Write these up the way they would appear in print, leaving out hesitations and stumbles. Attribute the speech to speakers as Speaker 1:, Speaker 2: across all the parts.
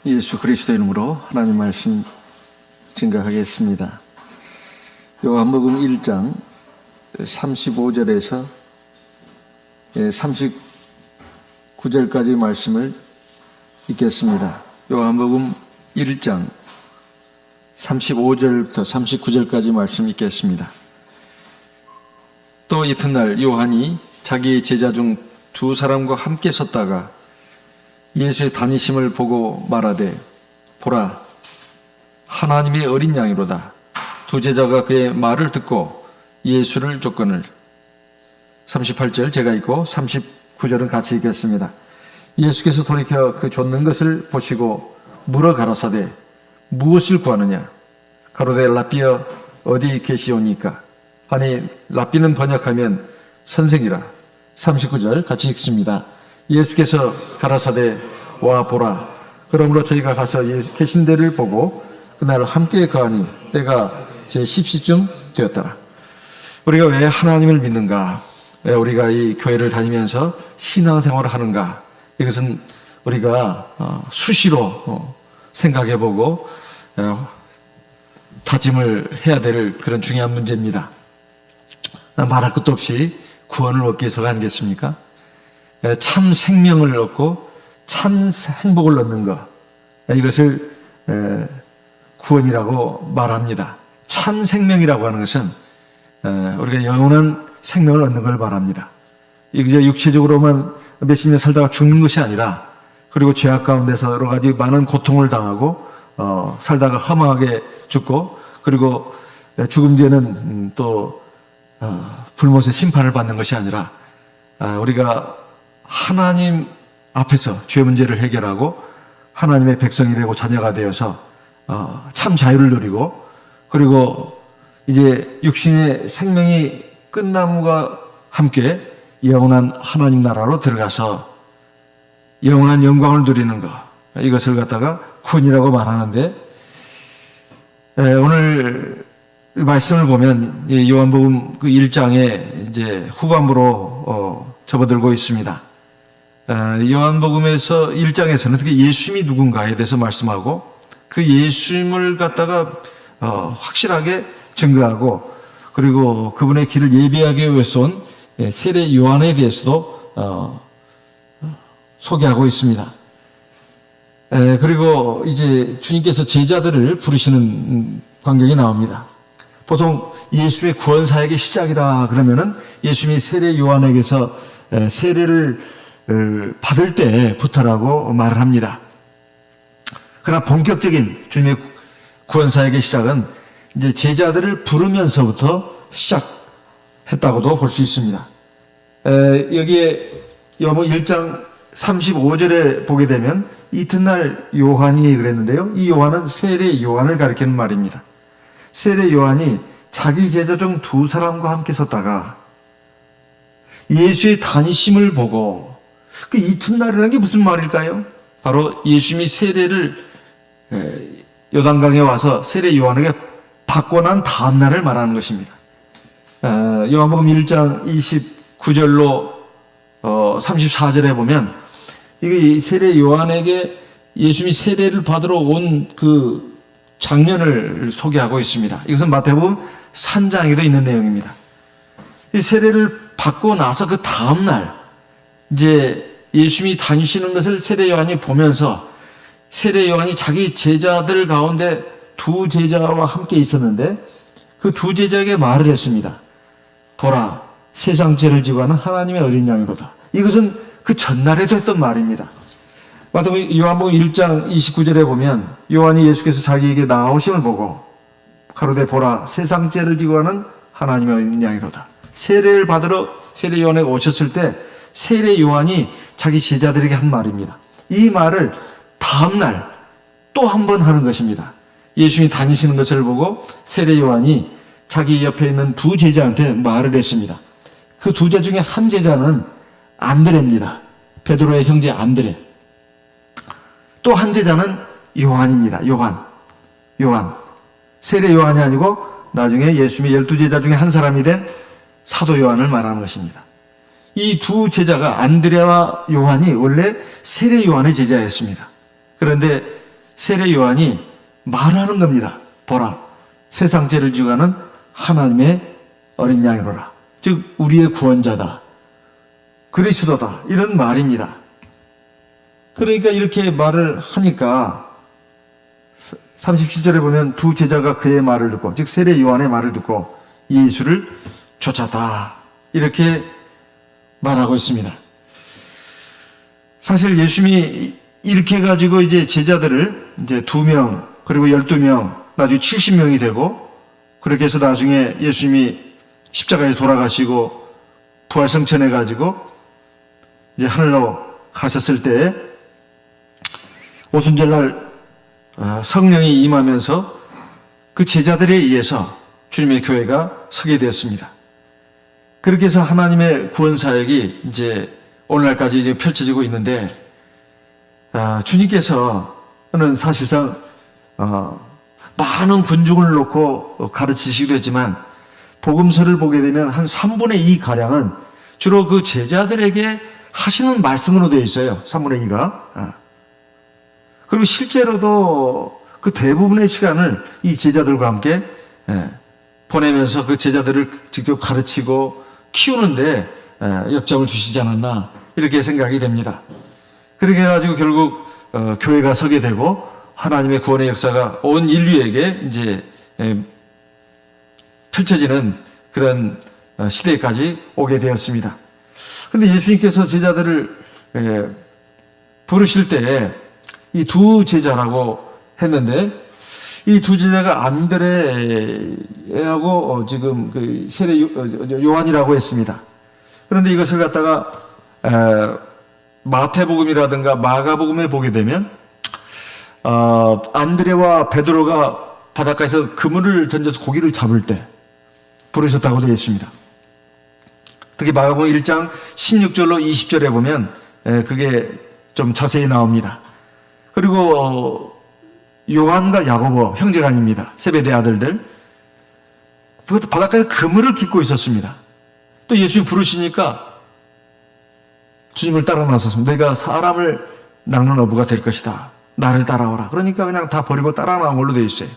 Speaker 1: 예수 그리스도 이름으로 하나님 말씀 증거하겠습니다. 요한복음 1장 35절에서 39절까지 말씀을 읽겠습니다. 요한복음 1장 35절부터 39절까지 말씀 읽겠습니다. 또 이튿날 요한이 자기의 제자 중 두 사람과 함께 섰다가 예수의 다니심을 보고 말하되 보라 하나님의 어린 양이로다. 두 제자가 그의 말을 듣고 예수를 쫓거늘. 38절 제가 읽고 39절은 같이 읽겠습니다. 예수께서 돌이켜 그 쫓는 것을 보시고 물어 가라사대 무엇을 구하느냐. 가로되 랍비여 어디 계시오니까. 아니 랍비는 번역하면 선생이라. 39절 같이 읽습니다. 예수께서 가라사대 와 보라. 그러므로 저희가 가서 예수 계신 데를 보고 그날 함께 거하니 때가 제 10시쯤 되었더라. 우리가 왜 하나님을 믿는가? 왜 우리가 이 교회를 다니면서 신앙생활을 하는가? 이것은 우리가 수시로 생각해보고 다짐을 해야 될 그런 중요한 문제입니다. 말할 것도 없이 구원을 얻기 위해서가 아니겠습니까? 참 생명을 얻고 참 행복을 얻는 것, 이것을 구원이라고 말합니다. 참 생명이라고 하는 것은 우리가 영원한 생명을 얻는 걸 말합니다. 이제 육체적으로만 몇십 년 살다가 죽는 것이 아니라, 그리고 죄악 가운데서 여러 가지 많은 고통을 당하고 살다가 허망하게 죽고, 그리고 죽음 뒤에는 또 불못의 심판을 받는 것이 아니라 우리가 하나님 앞에서 죄 문제를 해결하고 하나님의 백성이 되고 자녀가 되어서 참 자유를 누리고, 그리고 이제 육신의 생명이 끝남과 함께 영원한 하나님 나라로 들어가서 영원한 영광을 누리는 것, 이것을 갖다가 구원이라고 말하는데, 오늘 말씀을 보면 요한복음 그 1장에 이제 후반부로 접어들고 있습니다. 요한복음에서 1장에서는 특히 예수님이 누군가에 대해서 말씀하고, 그 예수님을 갖다가 확실하게 증거하고, 그리고 그분의 길을 예비하기 위해서 온 세례 요한에 대해서도 소개하고 있습니다. 그리고 이제 주님께서 제자들을 부르시는 광경이 나옵니다. 보통 예수의 구원 사역의 시작이라 그러면은 예수님이 세례 요한에게서 세례를 받을 때부터라고 말을 합니다. 그러나 본격적인 주님의 구원 사역의 시작은 이제 제자들을 부르면서부터 시작했다고도 볼 수 있습니다. 여기에 요한복음 1장 35절에 보게 되면 이튿날 요한이 그랬는데요. 이 요한은 세례 요한을 가리키는 말입니다. 세례 요한이 자기 제자 중 두 사람과 함께 섰다가 예수의 다니심을 보고, 그 이튿날이라는 게 무슨 말일까요? 바로 예수님이 세례를 요단강에 와서 세례 요한에게 받고 난 다음 날을 말하는 것입니다. 요한복음 1장 29절로 34절에 보면 이게 세례 요한에게 예수님이 세례를 받으러 온 그 장면을 소개하고 있습니다. 이것은 마태복음 3장에도 있는 내용입니다. 이 세례를 받고 나서 그 다음 날 이제 예수님이 다니시는 것을 세례 요한이 보면서, 세례 요한이 자기 제자들 가운데 두 제자와 함께 있었는데 그 두 제자에게 말을 했습니다. 보라 세상 죄를 지고 하는 하나님의 어린 양이로다. 이것은 그 전날에도 했던 말입니다. 요한복음 1장 29절에 보면 요한이 예수께서 자기에게 나오심을 보고 가로되 보라 세상 죄를 지고 하는 하나님의 어린 양이로다. 세례를 받으러 세례 요한에게 오셨을 때 세례 요한이 자기 제자들에게 한 말입니다. 이 말을 다음날 또 한 번 하는 것입니다. 예수님이 다니시는 것을 보고 세례 요한이 자기 옆에 있는 두 제자한테 말을 했습니다. 그 두 제자 중에 한 제자는 안드레입니다. 베드로의 형제 안드레. 또 한 제자는 요한입니다. 요한. 세례 요한이 아니고 나중에 예수님의 12제자 중에 한 사람이 된 사도 요한을 말하는 것입니다. 이 두 제자가 안드레와 요한이 원래 세례 요한의 제자였습니다. 그런데 세례 요한이 말하는 겁니다. 보라, 세상 죄를 지고 가는 하나님의 어린 양이로라. 즉 우리의 구원자다, 그리스도다, 이런 말입니다. 그러니까 이렇게 말을 하니까 37절에 보면 두 제자가 그의 말을 듣고, 즉 세례 요한의 말을 듣고 예수를 쫓았다, 이렇게 말하고 있습니다. 사실 예수님이 이렇게 해가지고 이제 제자들을 이제 2명, 그리고 12명, 나중에 70명이 되고, 그렇게 해서 나중에 예수님이 십자가에 돌아가시고 부활승천해가지고 이제 하늘로 가셨을 때 오순절날 성령이 임하면서 그 제자들에 의해서 주님의 교회가 서게 되었습니다. 그렇게 해서 하나님의 구원 사역이 이제 오늘날까지 이제 펼쳐지고 있는데, 주님께서는 사실상 많은 군중을 놓고 가르치시기도 했지만 복음서를 보게 되면 한 3분의 2 가량은 주로 그 제자들에게 하시는 말씀으로 되어 있어요. 3분의 2가. 그리고 실제로도 그 대부분의 시간을 이 제자들과 함께 보내면서 그 제자들을 직접 가르치고 키우는데 역점을 두시지 않았나, 이렇게 생각이 됩니다. 그렇게 해가지고 결국 교회가 서게 되고 하나님의 구원의 역사가 온 인류에게 이제 펼쳐지는 그런 시대까지 오게 되었습니다. 그런데 예수님께서 제자들을 부르실 때 이 두 제자라고 했는데, 이 두 제자가 안드레하고 지금 그 세례 요한이라고 했습니다. 그런데 이것을 갖다가 마태복음이라든가 마가복음에 보게 되면 안드레와 베드로가 바닷가에서 그물을 던져서 고기를 잡을 때 부르셨다고 되어 있습니다. 특히 마가복음 1장 16절로 20절에 보면 그게 좀 자세히 나옵니다. 그리고 요한과 야고보 형제간입니다. 세베대 아들들. 바닷가에 그물을 깃고 있었습니다. 또 예수님 부르시니까 주님을 따라 나섰습니다. 내가 사람을 낚는 어부가 될 것이다, 나를 따라오라. 그러니까 그냥 다 버리고 따라 나온 걸로 되어 있어요.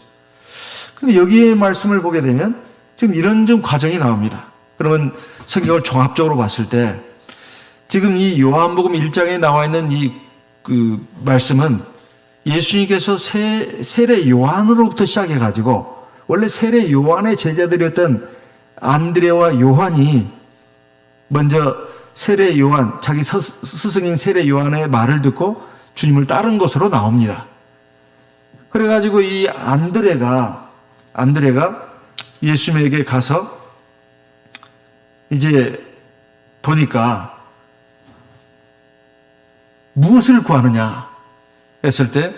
Speaker 1: 근데 여기에 말씀을 보게 되면 지금 이런 좀 과정이 나옵니다. 그러면 성경을 종합적으로 봤을 때 지금 이 요한복음 1장에 나와 있는 그 말씀은 예수님께서 세례 요한으로부터 시작해가지고, 원래 세례 요한의 제자들이었던 안드레와 요한이 먼저 세례 요한, 자기 스승인 세례 요한의 말을 듣고 주님을 따른 것으로 나옵니다. 그래가지고 이 안드레가 예수님에게 가서 이제 보니까 무엇을 구하느냐 했을 때,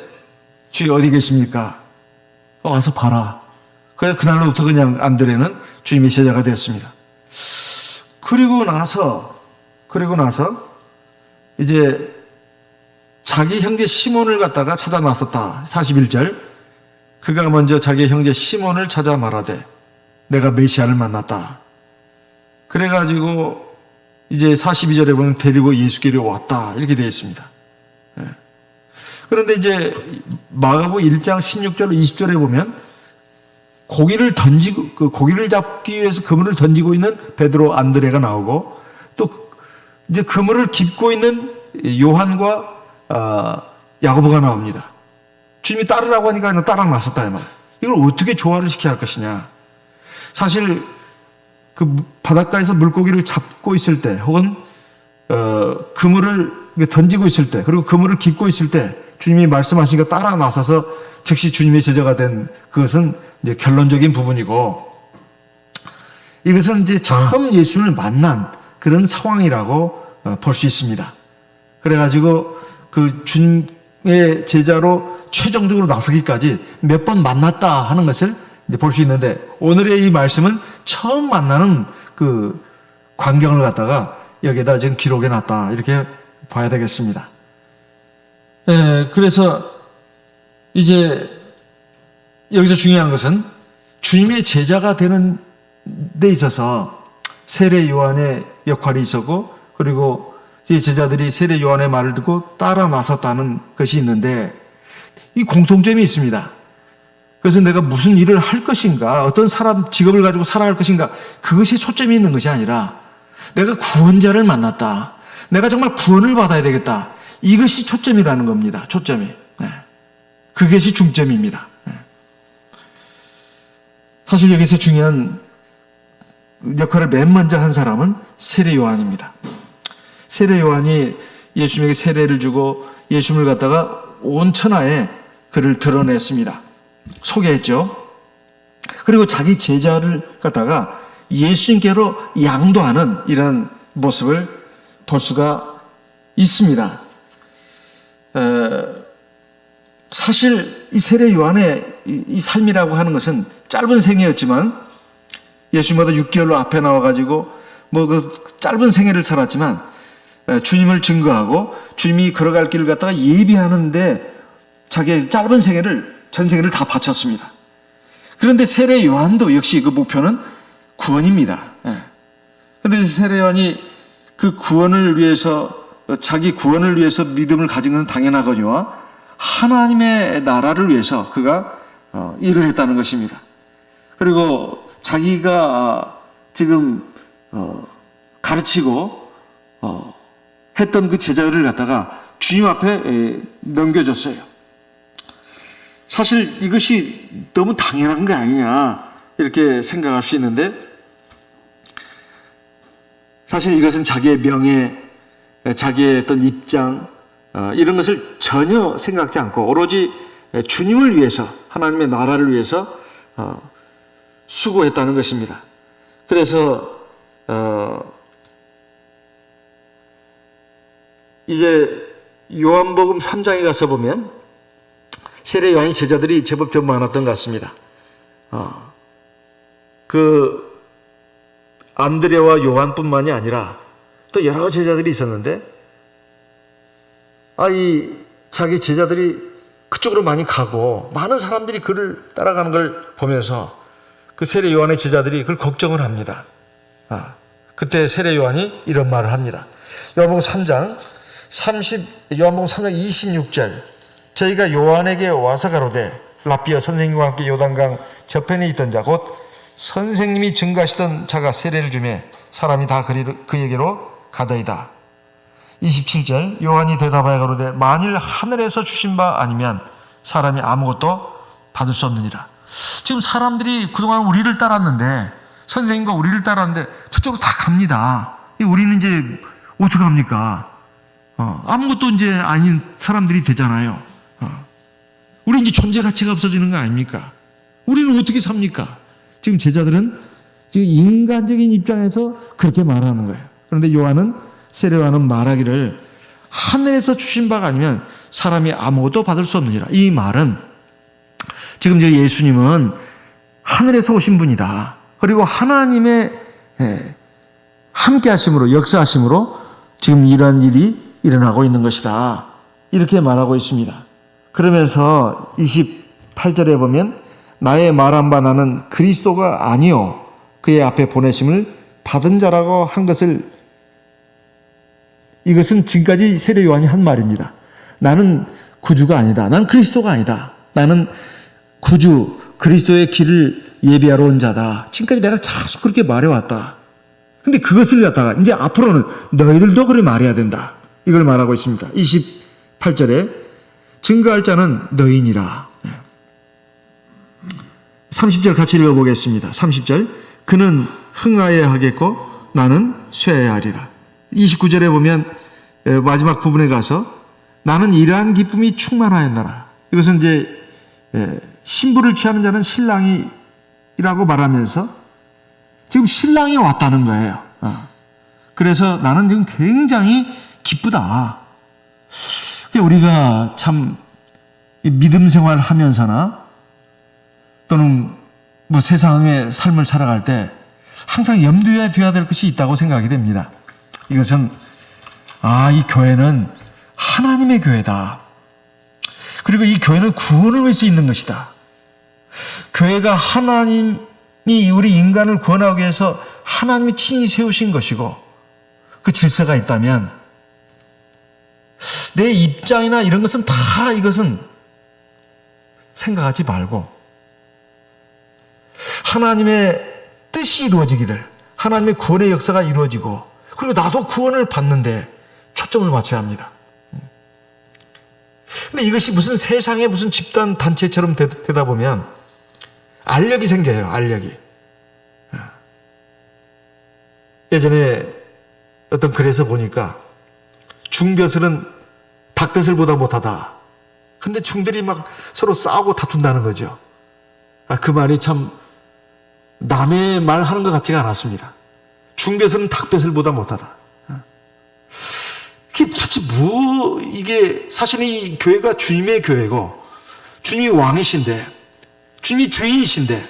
Speaker 1: 주여 어디 계십니까? 와서 봐라. 그래서 그날로부터 그냥 안드레는 주님의 제자가 되었습니다. 그리고 나서 이제 자기 형제 시몬을 갖다가 찾아 나섰다. 41절. 그가 먼저 자기 형제 시몬을 찾아 말하되 내가 메시아를 만났다. 그래가지고 이제 42절에 보면 데리고 예수께로 왔다, 이렇게 되어 있습니다. 그런데 이제 마가복음 1장 16절 20절에 보면 고기를 잡기 위해서 그물을 던지고 있는 베드로, 안드레가 나오고, 또 이제 그물을 깃고 있는 요한과 야고보가 나옵니다. 주님이 따르라고 하니까 그냥 따라 나섰다, 이 말. 이걸 어떻게 조화를 시켜야 할 것이냐. 사실 그 바닷가에서 물고기를 잡고 있을 때, 혹은 그물을 던지고 있을 때, 그리고 그물을 깃고 있을 때 주님이 말씀하시니까 따라 나서서 즉시 주님의 제자가 된, 그것은 이제 결론적인 부분이고, 이것은 이제 처음 예수를 만난 그런 상황이라고 볼 수 있습니다. 그래가지고 그 주님의 제자로 최종적으로 나서기까지 몇 번 만났다 하는 것을 이제 볼 수 있는데, 오늘의 이 말씀은 처음 만나는 그 광경을 갖다가 여기에다 지금 기록해 놨다, 이렇게 봐야 되겠습니다. 그래서 이제 여기서 중요한 것은 주님의 제자가 되는 데 있어서 세례 요한의 역할이 있었고, 그리고 이 제자들이 세례 요한의 말을 듣고 따라 나섰다는 것이 있는데, 이 공통점이 있습니다. 그래서 내가 무슨 일을 할 것인가, 어떤 사람 직업을 가지고 살아갈 것인가, 그것이 초점이 있는 것이 아니라 내가 구원자를 만났다, 내가 정말 구원을 받아야 되겠다, 이것이 초점이라는 겁니다. 초점이. 그것이 중점입니다. 사실 여기서 중요한 역할을 맨 먼저 한 사람은 세례 요한입니다. 세례 요한이 예수님에게 세례를 주고 예수님을 갖다가 온 천하에 그를 드러냈습니다. 소개했죠. 그리고 자기 제자를 갖다가 예수님께로 양도하는 이런 모습을 볼 수가 있습니다. 사실 이 세례 요한의 이 삶이라고 하는 것은 짧은 생애였지만, 예수님보다 6개월로 앞에 나와가지고 그 짧은 생애를 살았지만 주님을 증거하고 주님이 걸어갈 길을 갖다가 예비하는데 자기의 짧은 생애를, 전생애를 다 바쳤습니다. 그런데 세례 요한도 역시 그 목표는 구원입니다. 그런데 세례 요한이 그 구원을 위해서, 자기 구원을 위해서 믿음을 가진 것은 당연하거니와 하나님의 나라를 위해서 그가 일을 했다는 것입니다. 그리고 자기가 지금 가르치고 했던 그 제자들을 갖다가 주님 앞에 넘겨줬어요. 사실 이것이 너무 당연한 거 아니냐 이렇게 생각할 수 있는데, 사실 이것은 자기의 명예, 자기의 어떤 입장, 이런 것을 전혀 생각지 않고 오로지 주님을 위해서, 하나님의 나라를 위해서 수고했다는 것입니다. 그래서 이제 요한복음 3장에 가서 보면 세례 요한이 제자들이 제법 좀 많았던 것 같습니다. 그 안드레와 요한뿐만이 아니라 또 여러 제자들이 있었는데, 이 자기 제자들이 그쪽으로 많이 가고 많은 사람들이 그를 따라가는 걸 보면서 그 세례 요한의 제자들이 그걸 걱정을 합니다. 그때 세례 요한이 이런 말을 합니다. 요한복음 3장 26절, 저희가 요한에게 와서 가로되 랍비여, 선생님과 함께 요단강 저편에 있던 자 곧 선생님이 증거하시던 자가 세례를 주매 사람이 다 그에게로 가더이다. 27절, 요한이 대답하여 가로되 만일 하늘에서 주신 바 아니면 사람이 아무것도 받을 수 없느니라. 지금 사람들이 그동안 우리를 따랐는데, 선생님과 우리를 따랐는데 저쪽으로 다 갑니다. 우리는 이제 어떻게 합니까? 아무것도 이제 아닌 사람들이 되잖아요. 우리 이제 존재 가치가 없어지는 거 아닙니까? 우리는 어떻게 삽니까? 지금 제자들은 지금 인간적인 입장에서 그렇게 말하는 거예요. 그런데 요한은, 세례 요한은 말하기를 하늘에서 주신 바가 아니면 사람이 아무것도 받을 수 없느니라. 이 말은 지금 저 예수님은 하늘에서 오신 분이다. 그리고 하나님의 함께 하심으로, 역사하심으로 지금 이러한 일이 일어나고 있는 것이다. 이렇게 말하고 있습니다. 그러면서 28절에 보면 나의 말한 바 나는 그리스도가 아니요 그의 앞에 보내심을 받은 자라고 한 것을, 이것은 지금까지 세례 요한이 한 말입니다. 나는 구주가 아니다. 나는 그리스도가 아니다. 나는 구주 그리스도의 길을 예비하러 온 자다. 지금까지 내가 계속 그렇게 말해왔다. 근데 그것을 갖다가 이제 앞으로는 너희들도 그래 말해야 된다. 이걸 말하고 있습니다. 28절에 증거할 자는 너희니라. 30절 같이 읽어보겠습니다. 30절, 그는 흥하여야 하겠고 나는 쇠해야 하리라. 29절에 보면 마지막 부분에 가서 나는 이러한 기쁨이 충만하였나라. 이것은 이제 신부를 취하는 자는 신랑이라고 말하면서 지금 신랑이 왔다는 거예요. 그래서 나는 지금 굉장히 기쁘다. 우리가 참 믿음 생활 하면서나 또는 뭐 세상의 삶을 살아갈 때 항상 염두에 둬야 될 것이 있다고 생각이 됩니다. 이것은 이 교회는 하나님의 교회다. 그리고 이 교회는 구원을 위해서 있는 것이다. 교회가 하나님이 우리 인간을 구원하기 위해서 하나님이 친히 세우신 것이고 그 질서가 있다면 내 입장이나 이런 것은 다 이것은 생각하지 말고 하나님의 뜻이 이루어지기를, 하나님의 구원의 역사가 이루어지고, 그리고 나도 구원을 받는데 초점을 맞춰야 합니다. 근데 이것이 무슨 세상의 무슨 집단 단체처럼 되다 보면 알력이 생겨요. 알력이. 예전에 어떤 글에서 보니까 중벼슬은 닭벼슬보다 못하다. 근데 중들이 막 서로 싸우고 다툰다는 거죠. 그 말이 참 남의 말 하는 것 같지가 않았습니다. 중벼슬은 닭벼슬보다 못하다. 이게 도대체 이게 사실 이 교회가 주님의 교회고, 주님이 왕이신데, 주님이 주인이신데,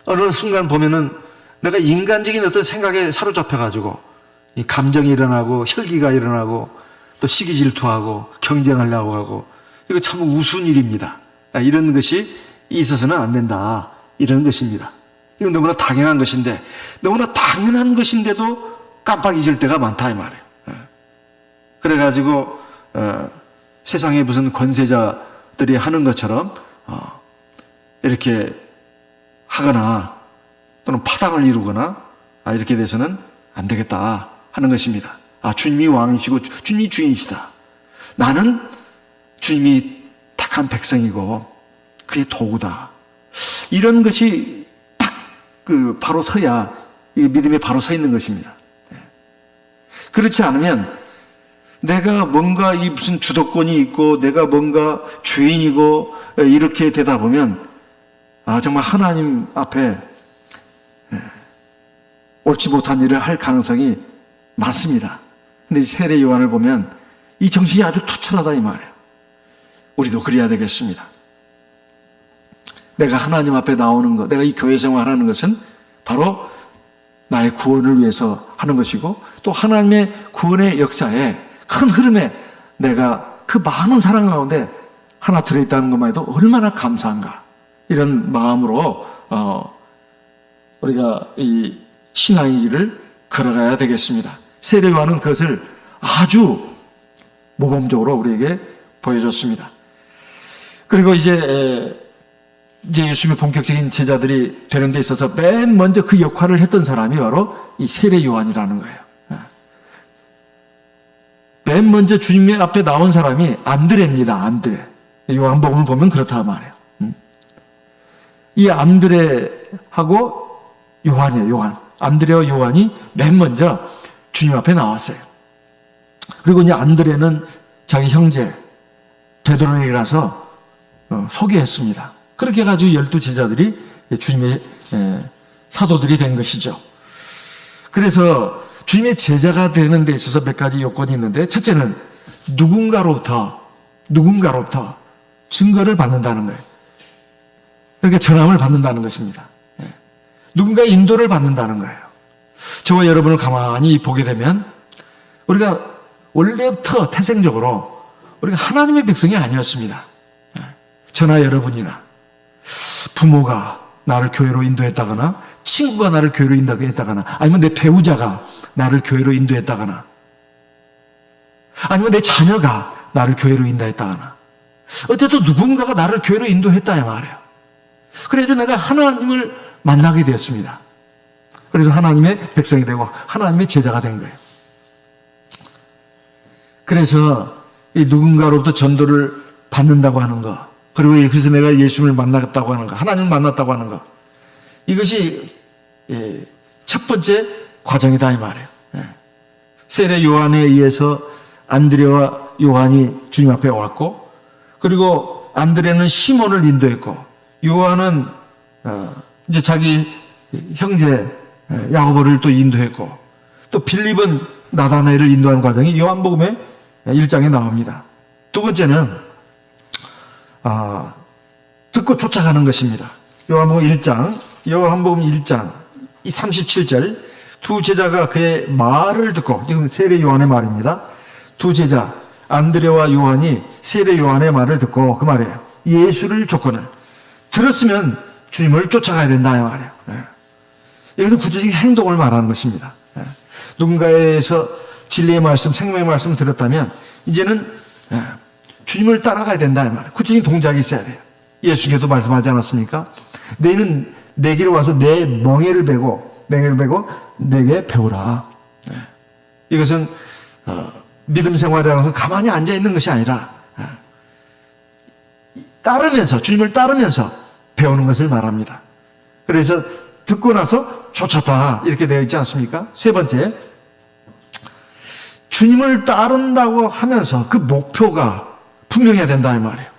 Speaker 1: 어느 순간 보면은 내가 인간적인 어떤 생각에 사로잡혀가지고, 이 감정이 일어나고, 혈기가 일어나고, 또 시기 질투하고, 경쟁하려고 하고, 이거 참 우스운 일입니다. 이런 것이 있어서는 안 된다. 이런 것입니다. 이건 너무나 당연한 것인데, 너무나 당연한 것인데도 깜빡 잊을 때가 많다, 이 말이에요. 그래가지고, 세상에 무슨 권세자들이 하는 것처럼, 이렇게 하거나, 또는 파당을 이루거나, 이렇게 돼서는 안 되겠다 하는 것입니다. 주님이 왕이시고, 주님이 주인이시다. 나는 주님이 택한 백성이고, 그의 도구다. 이런 것이 딱 바로 서야 이 믿음에 바로 서 있는 것입니다. 그렇지 않으면 내가 뭔가 이 무슨 주도권이 있고 내가 뭔가 주인이고 이렇게 되다 보면 정말 하나님 앞에 옳지 못한 일을 할 가능성이 많습니다. 근데 이 세례 요한을 보면 이 정신이 아주 투철하다 이 말이에요. 우리도 그래야 되겠습니다. 내가 하나님 앞에 나오는 것, 내가 이 교회 생활하는 것은 바로 나의 구원을 위해서 하는 것이고, 또 하나님의 구원의 역사에 큰 흐름에 내가 그 많은 사랑 가운데 하나 들어있다는 것만 해도 얼마나 감사한가. 이런 마음으로 우리가 이 신앙의 길을 걸어가야 되겠습니다. 세례 요한은 그것을 아주 모범적으로 우리에게 보여줬습니다. 그리고 이제 예수님의 본격적인 제자들이 되는 데 있어서 맨 먼저 그 역할을 했던 사람이 바로 이 세례 요한이라는 거예요. 맨 먼저 주님 앞에 나온 사람이 안드레입니다. 안드레. 요한복음을 보면 그렇다 말이에요. 이 안드레하고 요한이에요. 요한. 안드레와 요한이 맨 먼저 주님 앞에 나왔어요. 그리고 이제 안드레는 자기 형제 베드로에게 가서 소개했습니다. 그렇게 해가지고 12제자들이 주님의 사도들이 된 것이죠. 그래서 주님의 제자가 되는 데 있어서 몇 가지 요건이 있는데, 첫째는 누군가로부터 증거를 받는다는 거예요. 그러니까 전함을 받는다는 것입니다. 누군가의 인도를 받는다는 거예요. 저와 여러분을 가만히 보게 되면 우리가 원래부터 태생적으로 우리가 하나님의 백성이 아니었습니다. 저나 여러분이나 부모가 나를 교회로 인도했다거나, 친구가 나를 교회로 인도했다거나, 아니면 내 배우자가 나를 교회로 인도했다거나, 아니면 내 자녀가 나를 교회로 인도했다거나, 어쨌든 누군가가 나를 교회로 인도했다 말이에요. 그래서 내가 하나님을 만나게 되었습니다. 그래서 하나님의 백성이 되고 하나님의 제자가 된 거예요. 그래서 이 누군가로부터 전도를 받는다고 하는 거, 그리고 그래서 내가 예수님을 만났다고 하는 거, 하나님을 만났다고 하는 거, 이것이 첫 번째 과정이다 이 말이에요. 세례 요한에 의해서 안드레와 요한이 주님 앞에 왔고, 그리고 안드레는 시몬을 인도했고, 요한은 이제 자기 형제 야고보를 또 인도했고, 또 빌립은 나다나엘을 인도하는 과정이 요한복음의 1장에 나옵니다. 두 번째는 듣고 쫓아가는 것입니다. 요한복음 1장 이 37절, 두 제자가 그의 말을 듣고, 지금 세례 요한의 말입니다. 두 제자 안드레와 요한이 세례 요한의 말을 듣고, 그 말이에요. 예수를 조건을 들었으면 주님을 쫓아가야 된다 이 말이에요. 여기서 구체적인 행동을 말하는 것입니다. 누군가에서 진리의 말씀, 생명의 말씀을 들었다면 이제는 주님을 따라가야 된다 이 말이에요. 구체적인 동작이 있어야 돼요. 예수께서도 말씀하지 않았습니까? 너희는 내게로 와서 내 멍에를 베고 내게 배우라. 이것은 믿음 생활이라는 것은 가만히 앉아 있는 것이 아니라 주님을 따르면서 배우는 것을 말합니다. 그래서 듣고 나서 쫓았다 이렇게 되어 있지 않습니까? 세 번째, 주님을 따른다고 하면서 그 목표가 분명해야 된다 이 말이에요.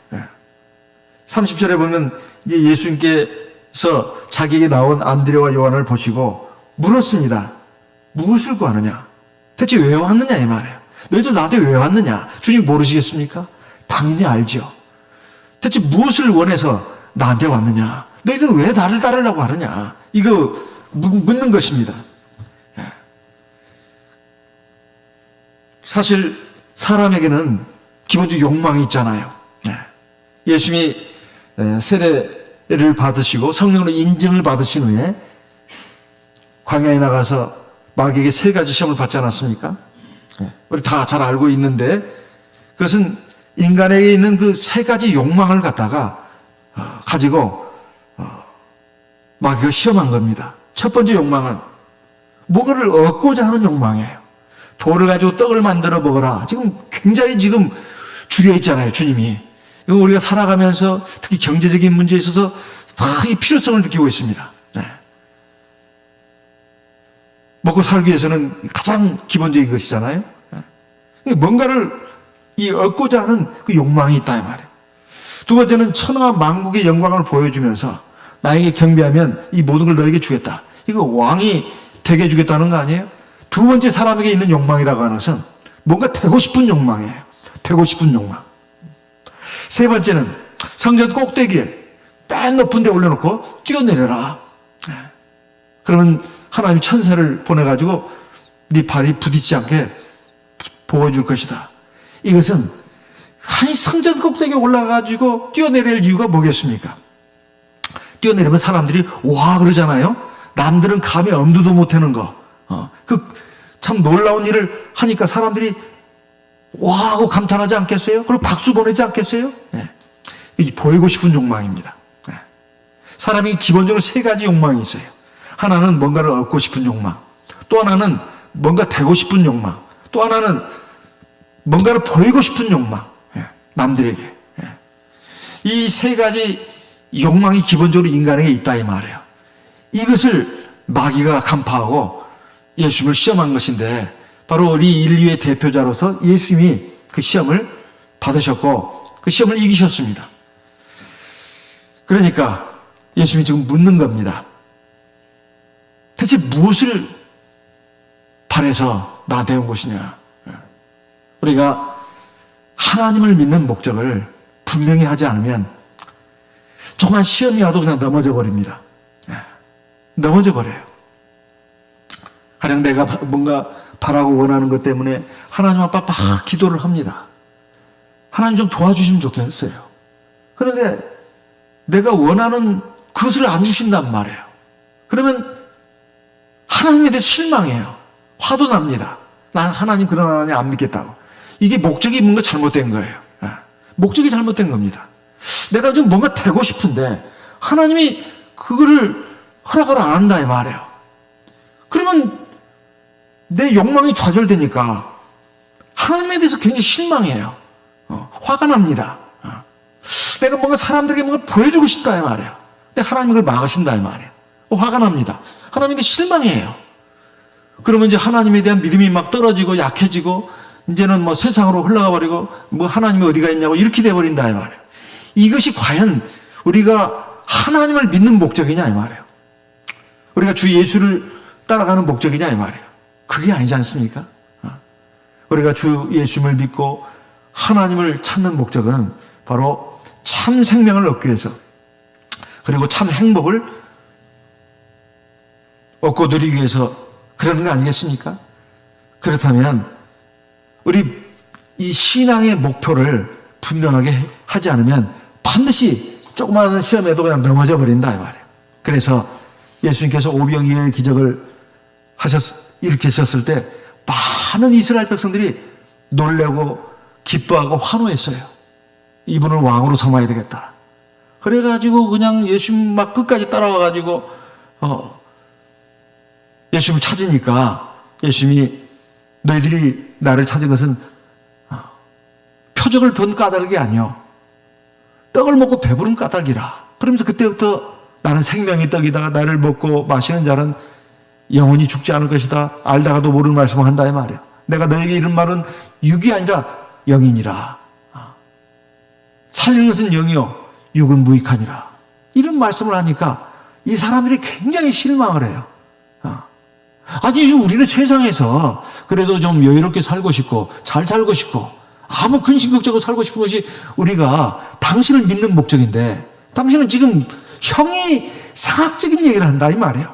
Speaker 1: 30절에 보면 이제 예수님께서 자기에게 나온 안드레와 요한을 보시고 물었습니다. 무엇을 구하느냐? 대체 왜 왔느냐 이 말이에요. 너희들 나한테 왜 왔느냐? 주님 모르시겠습니까? 당연히 알죠. 대체 무엇을 원해서 나한테 왔느냐? 너희들은 왜 나를 따르려고 하느냐? 이거 묻는 것입니다. 사실 사람에게는 기본적으로 욕망이 있잖아요. 예수님이 세례를 받으시고 성령으로 인증을 받으신 후에 광야에 나가서 마귀에게 3가지 시험을 받지 않았습니까? 우리 다 잘 알고 있는데 그것은 인간에게 있는 그 3가지 욕망을 갖다가 가지고 마귀가 시험한 겁니다. 첫 번째 욕망은 뭔가를 얻고자 하는 욕망이에요. 돌을 가지고 떡을 만들어 먹어라. 지금 굉장히 줄여 있잖아요, 주님이. 이거 우리가 살아가면서 특히 경제적인 문제에 있어서 다 이 필요성을 느끼고 있습니다. 먹고 살기 위해서는 가장 기본적인 것이잖아요. 뭔가를 얻고자 하는 그 욕망이 있다 이 말이에요. 두 번째는 천하 만국의 영광을 보여주면서 나에게 경배하면 이 모든 걸 너에게 주겠다. 이거 왕이 되게 해주겠다는 거 아니에요? 두 번째 사람에게 있는 욕망이라고 하는 것은 뭔가 되고 싶은 욕망이에요. 되고 싶은 욕망. 세 번째는 성전 꼭대기에 맨 높은 데 올려놓고 뛰어내려라. 그러면 하나님 천사를 보내가지고 네 발이 부딪히지 않게 보호해줄 것이다. 이것은 아니 성전 꼭대기에 올라가가지고 뛰어내릴 이유가 뭐겠습니까? 뛰어내리면 사람들이 와 그러잖아요. 남들은 감히 엄두도 못하는 거. 참 놀라운 일을 하니까 사람들이 와 하고 감탄하지 않겠어요? 그리고 박수 보내지 않겠어요? 이 보이고 싶은 욕망입니다. 사람이 기본적으로 3가지 욕망이 있어요. 하나는 뭔가를 얻고 싶은 욕망, 또 하나는 뭔가 되고 싶은 욕망, 또 하나는 뭔가를 보이고 싶은 욕망, 남들에게. 이 3가지 욕망이 기본적으로 인간에게 있다 이 말이에요. 이것을 마귀가 간파하고 예수님을 시험한 것인데 바로 우리 인류의 대표자로서 예수님이 그 시험을 받으셨고 그 시험을 이기셨습니다. 그러니까 예수님이 지금 묻는 겁니다. 대체 무엇을 바래서 나한테 온 것이냐? 우리가 하나님을 믿는 목적을 분명히 하지 않으면 조금만 시험이 와도 그냥 넘어져 버립니다. 넘어져 버려요. 가령 내가 뭔가 바라고 원하는 것 때문에 하나님 앞에 막 기도를 합니다. 하나님 좀 도와주시면 좋겠어요. 그런데 내가 원하는 그것을 안 주신단 말이에요. 그러면 하나님에 대해 실망해요. 화도 납니다. 난 하나님 그런 하나님 안 믿겠다고. 이게 목적이 뭔가 잘못된 거예요. 목적이 잘못된 겁니다. 내가 좀 뭔가 되고 싶은데 하나님이 그거를 허락을 안 한다 이 말이에요. 그러면 내 욕망이 좌절되니까 하나님에 대해서 굉장히 실망해요. 화가 납니다. 내가 뭔가 사람들에게 뭔가 보여주고 싶다 이 말이에요. 근데 하나님이 그걸 막으신다 이 말이에요. 화가 납니다. 하나님께 실망해요. 그러면 이제 하나님에 대한 믿음이 막 떨어지고 약해지고 이제는 뭐 세상으로 흘러가 버리고 뭐 하나님이 어디가 있냐고 이렇게 돼버린다 이 말이에요. 이것이 과연 우리가 하나님을 믿는 목적이냐 이 말이에요. 우리가 주 예수를 따라가는 목적이냐 이 말이에요. 그게 아니지 않습니까? 우리가 주 예수를 믿고 하나님을 찾는 목적은 바로 참 생명을 얻기 위해서 그리고 참 행복을 얻고 누리기 위해서 그러는 거 아니겠습니까? 그렇다면 우리 이 신앙의 목표를 분명하게 하지 않으면 반드시 조그마한 시험에도 그냥 넘어져 버린다 이 말이에요. 그래서 예수님께서 오병이어의 기적을 일으키셨을 때 많은 이스라엘 백성들이 놀라고 기뻐하고 환호했어요. 이분을 왕으로 삼아야 되겠다. 그래가지고 그냥 예수님 막 끝까지 따라와가지고 예수님을 찾으니까 예수님이 너희들이 나를 찾은 것은 표적을 본 까닭이 아니요 떡을 먹고 배부른 까닭이라. 그러면서 그때부터 나는 생명의 떡이다. 나를 먹고 마시는 자는 영원히 죽지 않을 것이다. 알다가도 모를 말씀을 한다 이 말이에요. 내가 너에게 이런 말은 육이 아니라 영이니라. 살리는 것은 영이요 육은 무익하니라. 이런 말씀을 하니까 이 사람들이 굉장히 실망을 해요. 아니 우리는 세상에서 그래도 좀 여유롭게 살고 싶고 잘 살고 싶고 아무 근심걱정하고 살고 싶은 것이 우리가 당신을 믿는 목적인데 당신은 지금 형이 사학적인 얘기를 한다 이 말이에요.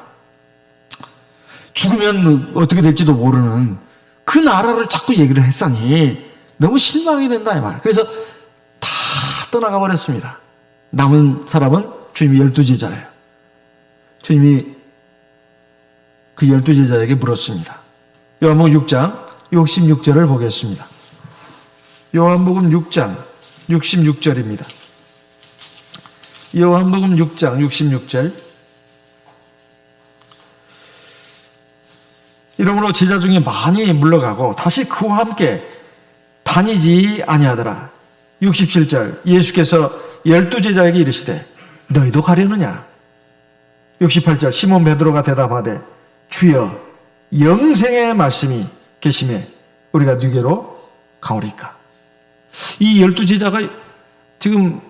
Speaker 1: 죽으면 어떻게 될지도 모르는 그 나라를 자꾸 얘기를 했으니 너무 실망이 된다 이 말이에요. 그래서 다 떠나가 버렸습니다. 남은 사람은 주님이 12제자예요. 주님이 그 12제자에게 물었습니다. 요한복음 6장 66절을 보겠습니다. 요한복음 6장 66절입니다. 요한복음 6장 66절. 이러므로 제자 중에 많이 물러가고 다시 그와 함께 다니지 아니하더라. 67절. 예수께서 12제자에게 이르시되 너희도 가려느냐? 68절. 시몬 베드로가 대답하되 주여 영생의 말씀이 계심에 우리가 누게로 가오리까. 이 12제자가 지금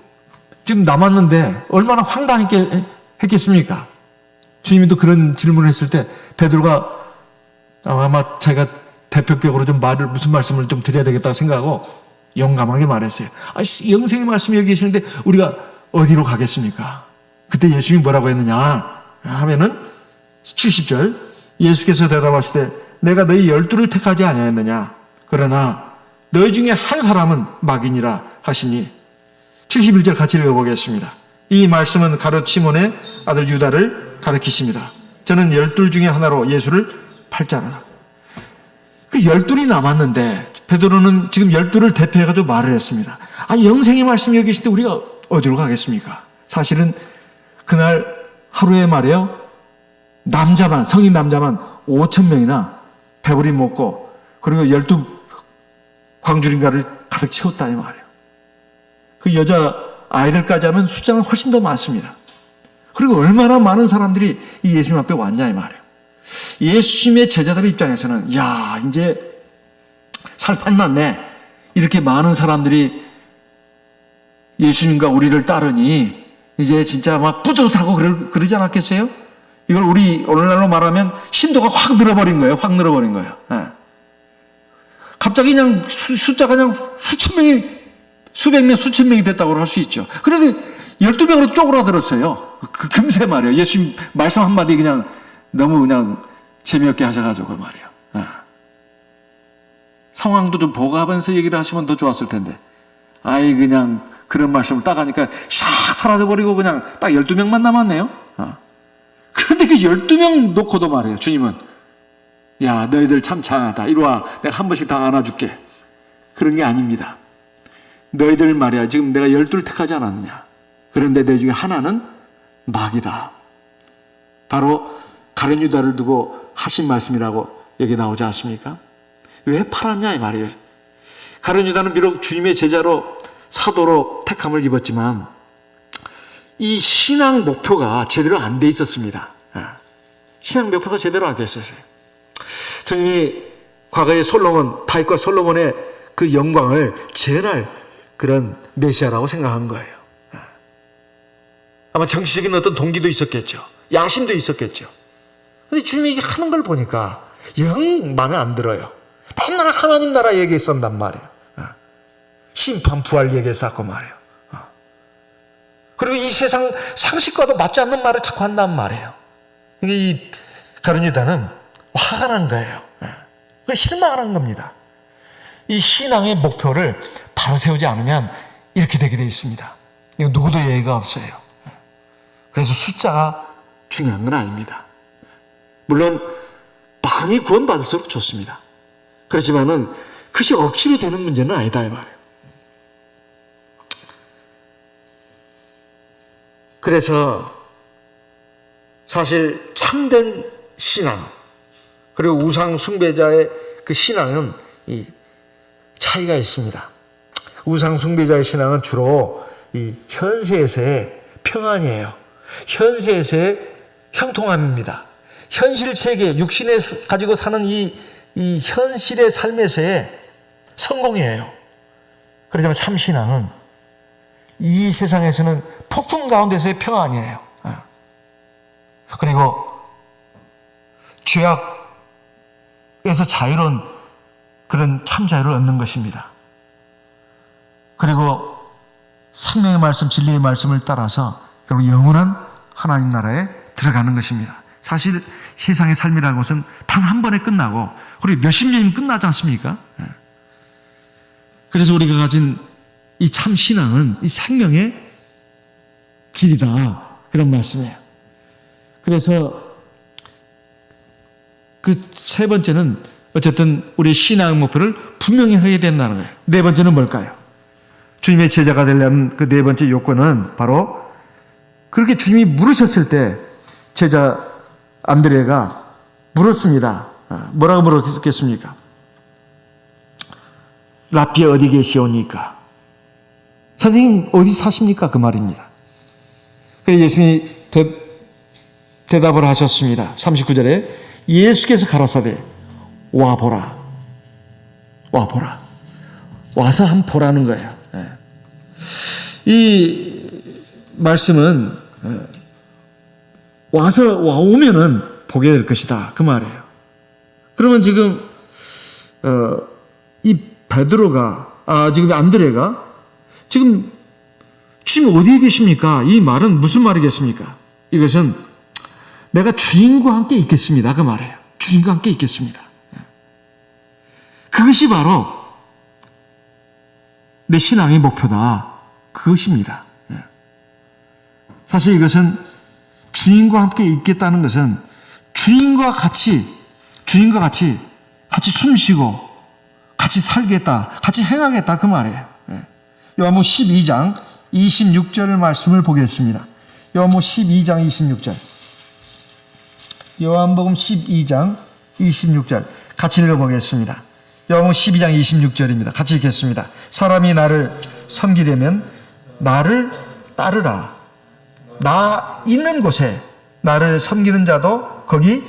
Speaker 1: 남았는데 얼마나 황당했겠습니까? 주님이 또 그런 질문을 했을 때 베드로가 아마 자기가 대표격으로 좀 무슨 말씀을 좀 드려야 되겠다 생각하고 용감하게 말했어요. 영생의 말씀이 여기 계시는데 우리가 어디로 가겠습니까? 그때 예수님이 뭐라고 했느냐 하면은 70절. 예수께서 대답하시되 내가 너희 12를 택하지 아니하였느냐? 그러나 너희 중에 한 사람은 막이니라 하시니. 71절 같이 읽어보겠습니다. 이 말씀은 가룟 시몬의 아들 유다를 가리키십니다. 저는 12 중에 하나로 예수를 팔자라. 그 12이 남았는데 베드로는 지금 12를 대표해가지고 말을 했습니다. 영생의 말씀이 여기 계신데 우리가 어디로 가겠습니까? 사실은 그날 하루에 말이에요. 성인 남자만 5,000명이나 배부리 먹고 그리고 12 광주린가를 가득 채웠다 이 말이에요. 그 여자 아이들까지 하면 숫자는 훨씬 더 많습니다. 그리고 얼마나 많은 사람들이 이 예수님 앞에 왔냐 이 말이에요. 예수님의 제자들의 입장에서는 야 이제 살판 났네. 이렇게 많은 사람들이 예수님과 우리를 따르니 이제 진짜 막 뿌듯하고 그러지 않았겠어요? 이걸 우리 오늘날로 말하면 신도가 확 늘어버린 거예요. 확 늘어버린 거예요. 갑자기 그냥 숫자가 그냥 수천 명이 수백 명, 수천 명이 됐다고 할 수 있죠. 그런데 12명으로 쪼그라들었어요. 그 금세 말이에요. 예수님 말씀 한마디 그냥 너무 그냥 재미없게 하셔가지고 말이에요. 상황도 좀 보고하면서 얘기를 하시면 더 좋았을 텐데. 그냥 그런 말씀을 딱 하니까 샥 사라져버리고 그냥 딱 12명만 남았네요. 그런데 그 12명 놓고도 말이에요. 주님은 야 너희들 참 장하다. 이리 와 내가 한 번씩 다 안아줄게. 그런 게 아닙니다. 너희들 말이야 지금 내가 12를 택하지 않았느냐. 그런데 내 중에 하나는 마귀다. 바로 가룟 유다를 두고 하신 말씀이라고 여기 나오지 않습니까? 왜 팔았냐 이 말이에요. 가룟 유다는 비록 주님의 제자로 사도로 택함을 입었지만 이 신앙 목표가 제대로 안 돼 있었습니다. 신앙 목표가 제대로 안 됐었어요. 주님이 과거에 다윗과 솔로몬의 그 영광을 재현할 그런 메시아라고 생각한 거예요. 아마 정치적인 어떤 동기도 있었겠죠. 야심도 있었겠죠. 근데 주님이 하는 걸 보니까 영 마음에 안 들어요. 맨날 하나님 나라 얘기했었단 말이에요. 심판 부활 얘기했었고 말이에요. 그리고 이 세상 상식과도 맞지 않는 말을 자꾸 한단 말이에요. 이 가룟 유다는 화가 난 거예요. 실망하는 겁니다. 이 신앙의 목표를 바로 세우지 않으면 이렇게 되게 되어 있습니다. 이거 누구도 예의가 없어요. 그래서 숫자가 중요한 건 아닙니다. 물론 많이 구원받을수록 좋습니다. 그렇지만은 그것이 억지로 되는 문제는 아니다 이 말이에요. 그래서 사실 참된 신앙 그리고 우상 숭배자의 그 신앙은 이 차이가 있습니다. 우상 숭배자의 신앙은 주로 이 현세에서의 평안이에요. 현세에서의 형통함입니다. 현실 세계, 육신에 가지고 사는 이 현실의 삶에서의 성공이에요. 그렇지만 참 신앙은 이 세상에서는 폭풍 가운데서의 평안이에요. 그리고 죄악에서 자유로운 그런 참 자유를 얻는 것입니다. 그리고 생명의 말씀, 진리의 말씀을 따라서 결국 영원한 하나님 나라에 들어가는 것입니다. 사실 세상의 삶이라는 것은 단 한 번에 끝나고 그리고 몇십 년이면 끝나지 않습니까? 그래서 우리가 가진 이 참 신앙은 이 생명의 길이다, 그런 말씀이에요. 그래서 그 세 번째는 어쨌든 우리 신앙 목표를 분명히 해야 된다는 거예요. 네 번째는 뭘까요? 주님의 제자가 되려면 그 네 번째 요건은 바로 그렇게 주님이 물으셨을 때 제자 안드레가 물었습니다. 뭐라고 물었겠습니까? 라삐 어디 계시오니까? 선생님 어디 사십니까? 그 말입니다. 그래서 예수님이 대답을 하셨습니다. 39절에 예수께서 가라사대 와보라. 와보라. 와서 한번 보라는 거예요. 이 말씀은 와오면은 보게 될 것이다, 그 말이에요. 그러면 지금 이 베드로가 지금 안드레가 지금 주님 어디에 계십니까? 이 말은 무슨 말이겠습니까? 이것은 내가 주님과 함께 있겠습니다, 그 말이에요. 주님과 함께 있겠습니다. 그것이 바로 내 신앙의 목표다, 그것입니다. 사실 이것은 주님과 함께 있겠다는 것은 주님과 같이 숨쉬고 같이 살겠다, 같이 행하겠다, 그 말이에요. 요한복음 12장 26절 말씀을 보겠습니다. 요한복음 12장 26절. 요한복음 12장 26절 같이 읽어보겠습니다. 요한복음 12장 26절입니다. 같이 읽겠습니다. 사람이 나를 섬기려면 나를 따르라. 나 있는 곳에 나를 섬기는 자도 거기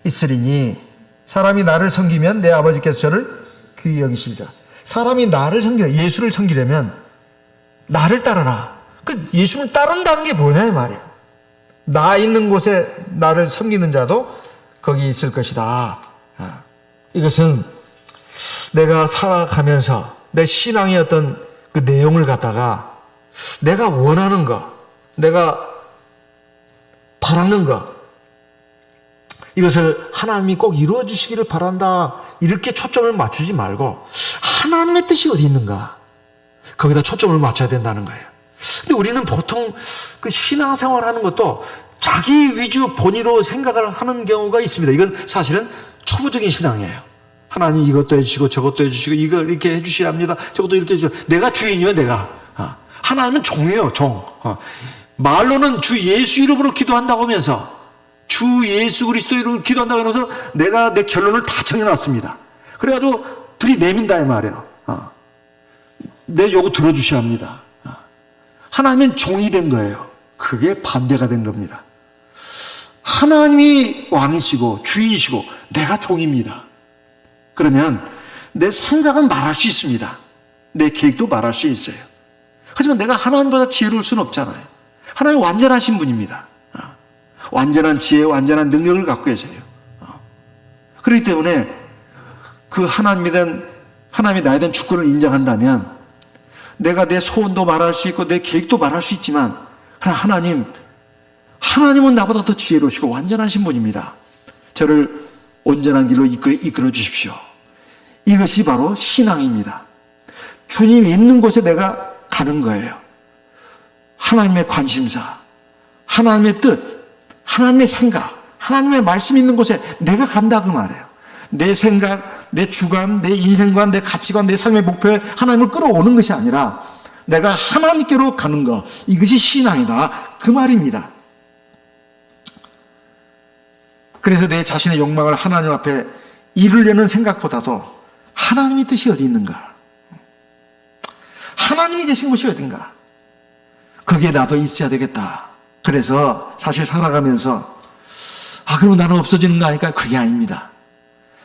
Speaker 1: 있으리니 사람이 나를 섬기면 내 아버지께서 저를 귀히 여기시리라. 사람이 나를 예수를 섬기려면 나를 따르라. 그 예수를 따른다는 게 뭐냐 이 말이에요. 나 있는 곳에 나를 섬기는 자도 거기 있을 것이다. 이것은 내가 살아가면서 내 신앙의 어떤 그 내용을 갖다가 내가 원하는 거, 내가 바라는 것, 이것을 하나님이 꼭 이루어 주시기를 바란다, 이렇게 초점을 맞추지 말고 하나님의 뜻이 어디 있는가, 거기다 초점을 맞춰야 된다는 거예요. 근데 우리는 보통 그 신앙생활 하는 것도 자기 위주 본의로 생각을 하는 경우가 있습니다. 이건 사실은 초보적인 신앙이에요. 하나님 이것도 해주시고 저것도 해주시고 이거 이렇게 해주셔야 합니다, 저것도 이렇게 해주셔야, 내가 주인이요, 내가. 하나님은 종이에요, 종. 말로는 주 예수 이름으로 기도한다고 하면서 주 예수 그리스도 이름으로 기도한다고 해서 내가 내 결론을 다 정해놨습니다. 그래가지고 들이내민다 이 말이에요. 내 요구 들어주셔야 합니다. 하나님은 종이 된 거예요. 그게 반대가 된 겁니다. 하나님이 왕이시고 주인이시고 내가 종입니다. 그러면 내 생각은 말할 수 있습니다. 내 계획도 말할 수 있어요. 하지만 내가 하나님보다 지혜로울 수는 없잖아요. 하나님 완전하신 분입니다. 완전한 지혜, 완전한 능력을 갖고 계세요. 그렇기 때문에 그 하나님이 나에 대한 주권을 인정한다면 내가 내 소원도 말할 수 있고 내 계획도 말할 수 있지만 하나님은 나보다 더 지혜로우시고 완전하신 분입니다. 저를 온전한 길로 이끌어 주십시오. 이것이 바로 신앙입니다. 주님이 있는 곳에 내가 가는 거예요. 하나님의 관심사, 하나님의 뜻, 하나님의 생각, 하나님의 말씀 있는 곳에 내가 간다, 그 말이에요. 내 생각, 내 주관, 내 인생관, 내 가치관, 내 삶의 목표에 하나님을 끌어오는 것이 아니라 내가 하나님께로 가는 것, 이것이 신앙이다. 그 말입니다. 그래서 내 자신의 욕망을 하나님 앞에 이루려는 생각보다도 하나님의 뜻이 어디 있는가? 하나님이 계신 곳이 어딘가? 거기에 나도 있어야 되겠다. 그래서 사실 살아가면서 그러면 나는 없어지는 거 아닐까? 그게 아닙니다.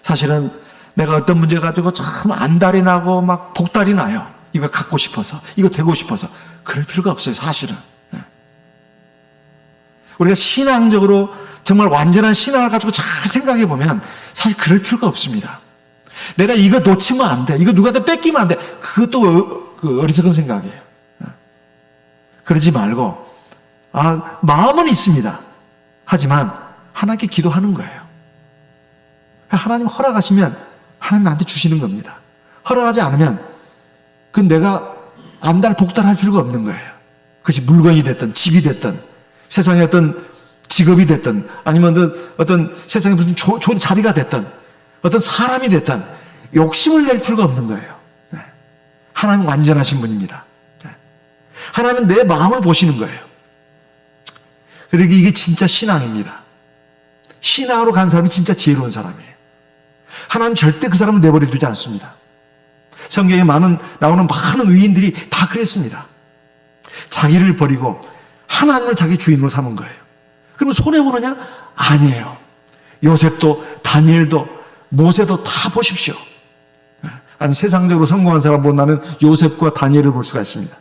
Speaker 1: 사실은 내가 어떤 문제 가지고 참 안달이 나고 막 복달이 나요. 이거 갖고 싶어서, 이거 되고 싶어서. 그럴 필요가 없어요, 사실은. 우리가 신앙적으로 정말 완전한 신앙을 가지고 잘 생각해 보면 사실 그럴 필요가 없습니다. 내가 이거 놓치면 안 돼. 이거 누구한테 뺏기면 안 돼. 그것도 어리석은 생각이에요. 그러지 말고, 마음은 있습니다. 하지만 하나님께 기도하는 거예요. 하나님 허락하시면 하나님 나한테 주시는 겁니다. 허락하지 않으면 그건 내가 안달 복달할 필요가 없는 거예요. 그것이 물건이 됐든 집이 됐든 세상의 어떤 직업이 됐든 아니면 어떤 세상에 무슨 좋은 자리가 됐든 어떤 사람이 됐든 욕심을 낼 필요가 없는 거예요. 하나님 완전하신 분입니다. 하나님은 내 마음을 보시는 거예요. 그리고 이게 진짜 신앙입니다. 신앙으로 간 사람이 진짜 지혜로운 사람이에요. 하나님 절대 그 사람을 내버려 두지 않습니다. 성경에 나오는 많은 위인들이 다 그랬습니다. 자기를 버리고 하나님을 자기 주인으로 삼은 거예요. 그러면 손해보느냐? 아니에요. 요셉도 다니엘도 모세도 다 보십시오. 아니 세상적으로 성공한 사람 보면 요셉과 다니엘을 볼 수가 있습니다.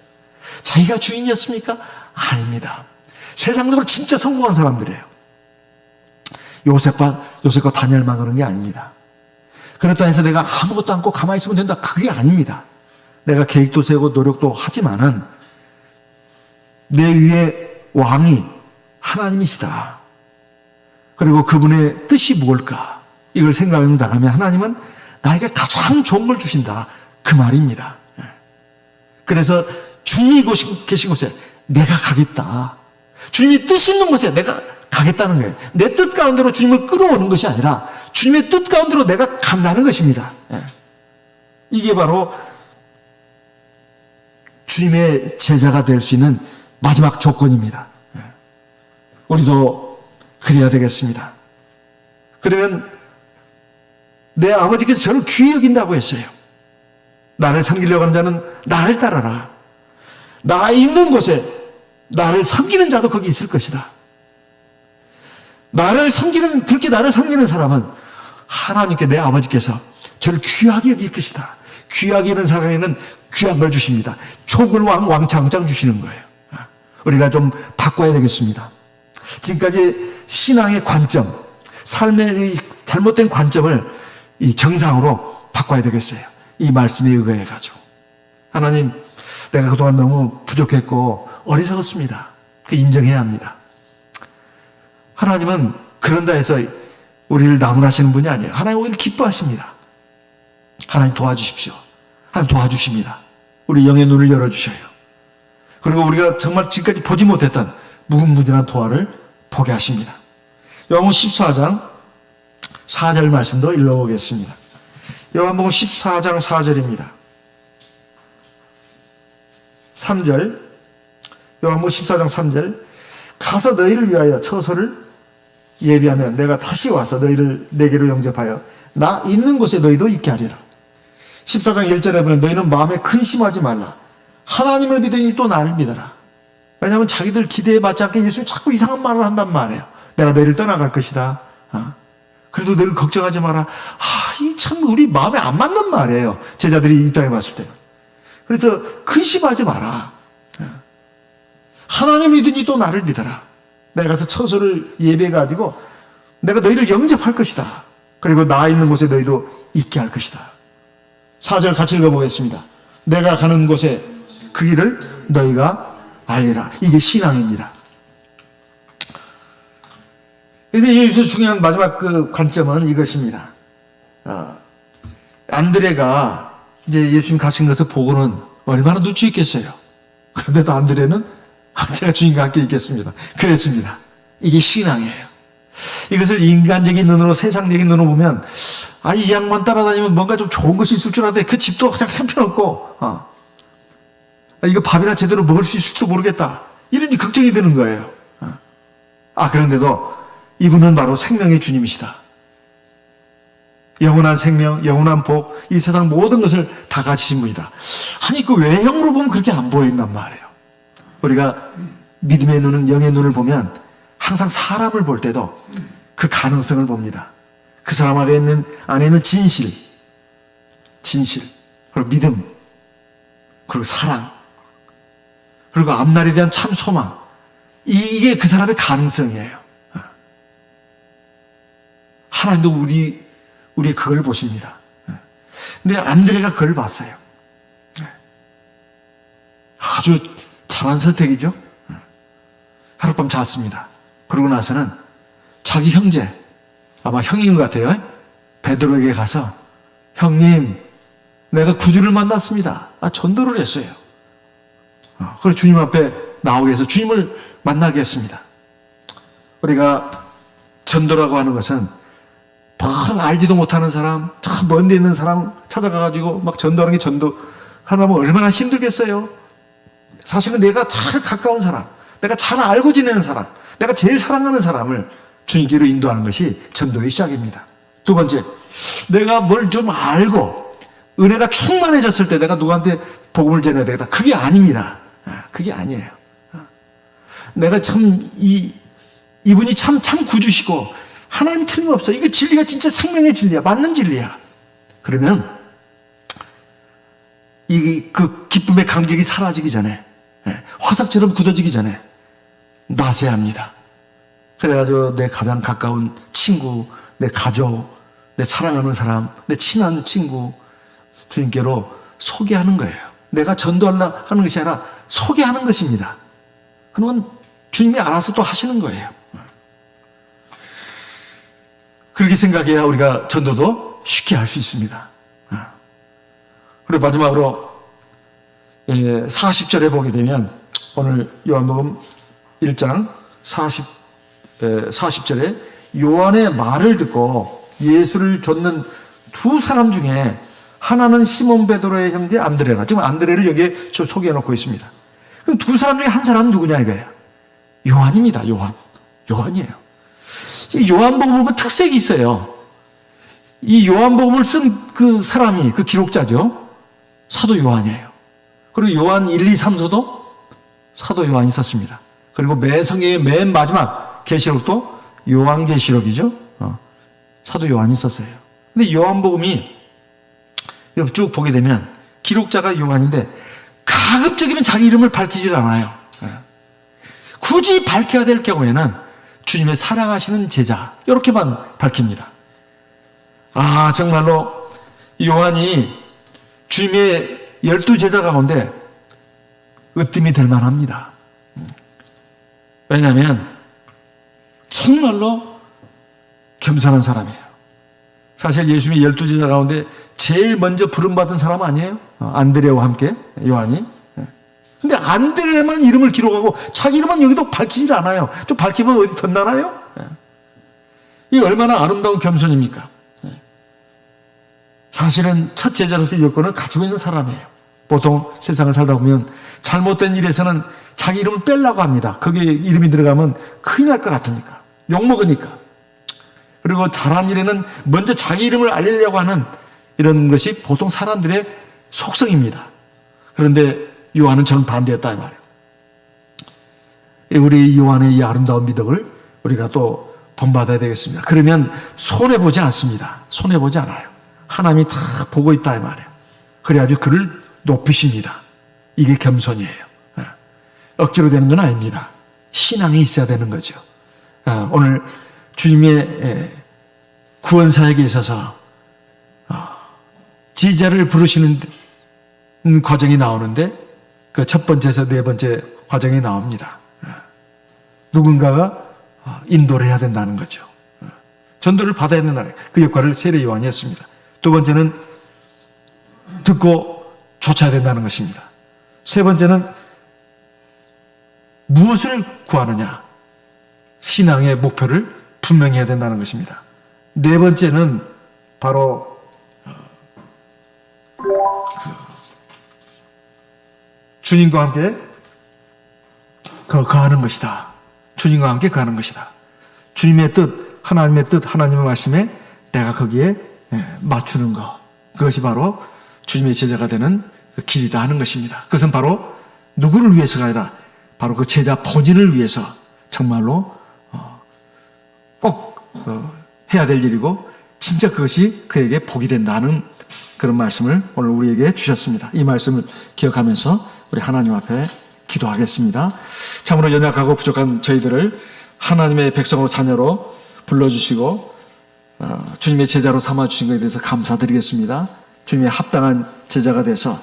Speaker 1: 자기가 주인이었습니까? 아닙니다. 세상적으로 진짜 성공한 사람들이에요. 요셉과 다니엘만 그런 게 아닙니다. 그렇다 해서 내가 아무것도 않고 가만히 있으면 된다. 그게 아닙니다. 내가 계획도 세우고 노력도 하지만은 내 위에 왕이 하나님이시다. 그리고 그분의 뜻이 무엇일까? 이걸 생각해 나가면 하나님은 나에게 가장 좋은 걸 주신다. 그 말입니다. 그래서 주님이 계신 곳에 내가 가겠다. 주님이 뜻 있는 곳에 내가 가겠다는 거예요. 내 뜻 가운데로 주님을 끌어오는 것이 아니라 주님의 뜻 가운데로 내가 간다는 것입니다. 이게 바로 주님의 제자가 될 수 있는 마지막 조건입니다. 우리도 그래야 되겠습니다. 그러면 내 아버지께서 저를 귀히 여긴다고 했어요. 나를 섬기려고 하는 자는 나를 따라라. 나 있는 곳에 나를 섬기는 자도 거기 있을 것이다. 그렇게 나를 섬기는 사람은 하나님께 내 아버지께서 저를 귀하게 여길 것이다. 귀하게 여기는 사람에는 귀한 걸 주십니다. 촉을 왕창 주시는 거예요. 우리가 좀 바꿔야 되겠습니다. 지금까지 신앙의 관점, 삶의 잘못된 관점을 이 정상으로 바꿔야 되겠어요. 이 말씀에 의거해 가지고. 하나님, 내가 그동안 너무 부족했고 어리석었습니다. 그 인정해야 합니다. 하나님은 그런다 해서 우리를 나무라시는 분이 아니에요. 하나님 우리를 기뻐하십니다. 하나님 도와주십시오. 하나님 도와주십니다. 우리 영의 눈을 열어주셔요. 그리고 우리가 정말 지금까지 보지 못했던 무궁무진한 도화를 보게 하십니다. 요한복음 14장 4절 말씀도 읽어보겠습니다. 요한복음 14장 4절입니다. 3절, 요한복음 14장 3절, 가서 너희를 위하여 처소를 예비하면 내가 다시 와서 너희를 내게로 영접하여 나 있는 곳에 너희도 있게 하리라. 14장 1절에 보면 너희는 마음에 근심하지 말라. 하나님을 믿으니 또 나를 믿어라. 왜냐하면 자기들 기대에 맞지 않게 예수님이 자꾸 이상한 말을 한단 말이에요. 내가 너희를 떠나갈 것이다. 그래도 너희를 걱정하지 마라. 이 참 우리 마음에 안 맞는 말이에요. 제자들이 입장에 봤을 때는. 그래서 근심하지 마라. 하나님 믿으니 또 나를 믿어라. 내가 가서 처소를 예배해가지고 내가 너희를 영접할 것이다. 그리고 나 있는 곳에 너희도 있게 할 것이다. 4절 같이 읽어보겠습니다. 내가 가는 곳에 그 길을 너희가 알리라. 이게 신앙입니다. 그런데 여기서 중요한 마지막 그 관점은 이것입니다. 안드레가 이제 예수님 가신 것을 보고는 얼마나 눈치 있겠어요. 그런데도 안드레는 제가 주님과 함께 있겠습니다. 그랬습니다. 이게 신앙이에요. 이것을 인간적인 눈으로, 세상적인 눈으로 보면, 이 양반 따라다니면 뭔가 좀 좋은 것이 있을 줄 알았는데 그 집도 그냥 형편없고, 이거 밥이나 제대로 먹을 수 있을지도 모르겠다. 이런 걱정이 드는 거예요. 그런데도 이분은 바로 생명의 주님이시다. 영원한 생명, 영원한 복, 이 세상 모든 것을 다 가지신 분이다. 아니, 그 외형으로 보면 그렇게 안 보인단 말이에요. 우리가 믿음의 눈은, 영의 눈을 보면 항상 사람을 볼 때도 그 가능성을 봅니다. 그 사람 안에 있는 진실, 그리고 믿음, 그리고 사랑, 그리고 앞날에 대한 참 소망. 이게 그 사람의 가능성이에요. 하나님도 우리 그걸 보십니다. 근데 안드레가 그걸 봤어요. 아주 잘한 선택이죠. 하룻밤 잤습니다. 그러고 나서는 자기 형제, 아마 형인 것 같아요. 베드로에게 가서, 형님, 내가 구주를 만났습니다. 전도를 했어요. 그래서 주님 앞에 나오게 해서 주님을 만나게 했습니다. 우리가 전도라고 하는 것은 막 알지도 못하는 사람, 참 먼데 있는 사람 찾아가가지고 막 전도하는 게 전도하면 얼마나 힘들겠어요. 사실은 내가 잘 가까운 사람, 내가 잘 알고 지내는 사람, 내가 제일 사랑하는 사람을 주님께로 인도하는 것이 전도의 시작입니다. 두 번째, 내가 뭘 좀 알고 은혜가 충만해졌을 때 내가 누구한테 복음을 전해야 되겠다. 그게 아닙니다. 그게 아니에요. 내가 참 이분이 참 구주시고 하나님 틀림없어. 이게 진리가 진짜 생명의 진리야. 맞는 진리야. 그러면 그 기쁨의 감격이 사라지기 전에, 화석처럼 굳어지기 전에 나서야 합니다. 그래가지고 내 가장 가까운 친구, 내 가족, 내 사랑하는 사람, 내 친한 친구 주님께로 소개하는 거예요. 내가 전도하려 하는 것이 아니라 소개하는 것입니다. 그러면 주님이 알아서 또 하시는 거예요. 그렇게 생각해야 우리가 전도도 쉽게 할 수 있습니다. 그리고 마지막으로 40절에 보게 되면 오늘 요한복음 1장 40절에 요한의 말을 듣고 예수를 좇는 두 사람 중에 하나는 시몬 베드로의 형제 안드레라. 지금 안드레를 여기에 소개해 놓고 있습니다. 그럼 두 사람 중에 한 사람은 누구냐 이거예요. 요한입니다. 요한이에요. 이 요한복음은 보면 특색이 있어요. 이 요한복음을 쓴 그 사람이, 그 기록자죠. 사도 요한이에요. 그리고 요한 1, 2, 3서도 사도 요한이 썼습니다. 그리고 성경의 맨 마지막 계시록도 요한계시록이죠. 사도 요한이 썼어요. 근데 요한복음이 쭉 보게 되면 기록자가 요한인데 가급적이면 자기 이름을 밝히질 않아요. 굳이 밝혀야 될 경우에는 주님의 사랑하시는 제자 이렇게만 밝힙니다. 정말로 요한이 주님의 12제자 가운데 으뜸이 될 만합니다. 왜냐하면 정말로 겸손한 사람이에요. 사실 예수님의 12제자 가운데 제일 먼저 부름받은 사람 아니에요? 안드레와 함께 요한이. 근데 안드레만 이름을 기록하고 자기 이름은 여기도 밝히질 않아요. 좀 밝히면 어디 덧나나요? 이게 얼마나 아름다운 겸손입니까? 사실은 첫 제자로서의 여건을 가지고 있는 사람이에요. 보통 세상을 살다 보면 잘못된 일에서는 자기 이름을 빼려고 합니다. 거기에 이름이 들어가면 큰일 날 것 같으니까. 욕먹으니까. 그리고 잘한 일에는 먼저 자기 이름을 알리려고 하는 이런 것이 보통 사람들의 속성입니다. 그런데 요한은 정반대였다 이 말이에요. 우리 요한의 이 아름다운 미덕을 우리가 또 본받아야 되겠습니다. 그러면 손해보지 않습니다. 손해보지 않아요. 하나님이 다 보고 있다 이 말이에요. 그래가지고 그를 높이십니다. 이게 겸손이에요. 억지로 되는 건 아닙니다. 신앙이 있어야 되는 거죠. 오늘 주님의 구원사역에 있어서 지자를 부르시는 과정이 나오는데 그 첫 번째에서 네 번째 과정이 나옵니다. 누군가가 인도를 해야 된다는 거죠. 전도를 받아야 된다는 그 역할을 세례 요한이 했습니다. 두 번째는 듣고 쫓아야 된다는 것입니다. 세 번째는 무엇을 구하느냐? 신앙의 목표를 분명히 해야 된다는 것입니다. 네 번째는 바로 주님과 함께 거하는 것이다. 주님과 함께 거하는 것이다. 주님의 뜻, 하나님의 뜻, 하나님의 말씀에 내가 거기에 맞추는 것. 그것이 바로 주님의 제자가 되는 그 길이다 하는 것입니다. 그것은 바로 누구를 위해서가 아니라 바로 그 제자 본인을 위해서 정말로 꼭 해야 될 일이고 진짜 그것이 그에게 복이 된다는 그런 말씀을 오늘 우리에게 주셨습니다. 이 말씀을 기억하면서 우리 하나님 앞에 기도하겠습니다. 참으로 연약하고 부족한 저희들을 하나님의 백성으로 자녀로 불러주시고 주님의 제자로 삼아주신 것에 대해서 감사드리겠습니다. 주님의 합당한 제자가 돼서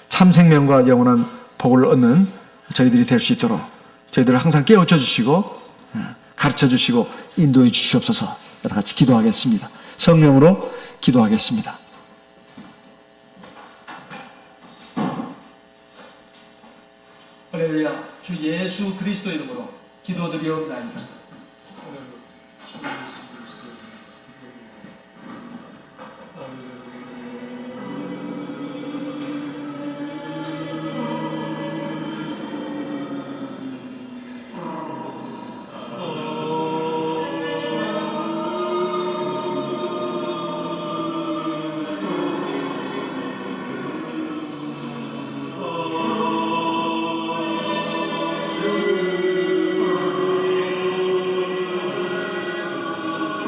Speaker 1: 참 생명과 영원한 복을 얻는 저희들이 될 수 있도록 저희들을 항상 깨우쳐 주시고 가르쳐 주시고 인도해 주시옵소서. 여러 같이 기도하겠습니다. 성령으로 기도하겠습니다. 할렐루야. 주 예수 그리스도 이름으로 기도드리옵나이다.